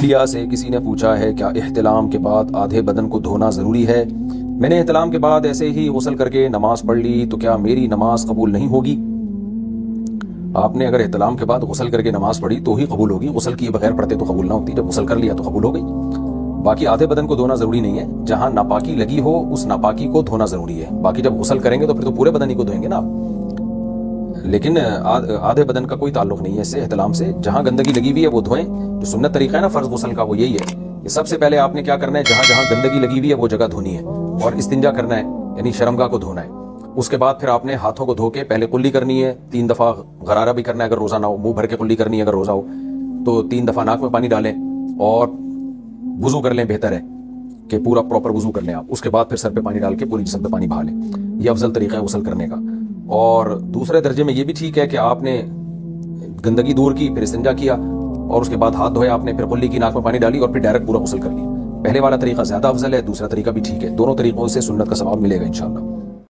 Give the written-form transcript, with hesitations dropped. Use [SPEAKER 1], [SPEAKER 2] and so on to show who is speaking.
[SPEAKER 1] India سے کسی نے پوچھا ہے کیا احتلام کے بعد آدھے بدن کو دھونا ضروری ہے؟ میں نے احتلام کے بعد ایسے ہی غسل کر کے نماز پڑھ لی تو کیا میری نماز قبول نہیں ہوگی؟ آپ نے اگر احتلام کے بعد غسل کر کے نماز پڑھی تو ہی قبول ہوگی، غسل کیے بغیر پڑھتے تو قبول نہ ہوتی، جب غسل کر لیا تو قبول ہو گئی۔ باقی آدھے بدن کو دھونا ضروری نہیں ہے، جہاں ناپاکی لگی ہو اس ناپاکی کو دھونا ضروری ہے، باقی جب غسل کریں گے تو پھر تو پورے بدن ہی کو دھوئیں گے نا آپ۔ لیکن آدھے بدن کا کوئی تعلق نہیں ہے اس سے، احتلام سے۔ جہاں گندگی لگی ہوئی ہے وہ دھوئیں، جو سنت طریقہ ہے نا فرض غسل کا وہ یہی ہے کہ سب سے پہلے آپ نے کیا کرنا ہے، جہاں جہاں گندگی لگی ہوئی ہے وہ جگہ دھونی ہے اور استنجا کرنا ہے، یعنی شرمگاہ کو دھونا ہے۔ اس کے بعد پھر آپ نے ہاتھوں کو دھو کے پہلے قلی کرنی ہے، 3 دفعہ غرارہ بھی کرنا ہے اگر روزہ نہ ہو، منہ بھر کے قلی کرنی ہے اگر روزہ ہو تو 3 دفعہ ناک میں پانی ڈالیں اور وضو کر لیں، بہتر ہے کہ پورا پراپر وضو کر لیں آپ۔ اس کے بعد پھر سر پہ پانی ڈال کے پوری جسم پہ پانی بہا لیں، یہ افضل طریقہ ہے غسل کرنے کا۔ اور دوسرے درجے میں یہ بھی ٹھیک ہے کہ آپ نے گندگی دور کی، پھر استنجا کیا اور اس کے بعد ہاتھ دھوئے آپ نے، پھر قلی کی، ناک میں پانی ڈالی اور پھر ڈائریکٹ پورا غسل کر لیا۔ پہلے والا طریقہ زیادہ افضل ہے، دوسرا طریقہ بھی ٹھیک ہے، دونوں طریقوں سے سنت کا ثواب ملے گا انشاءاللہ۔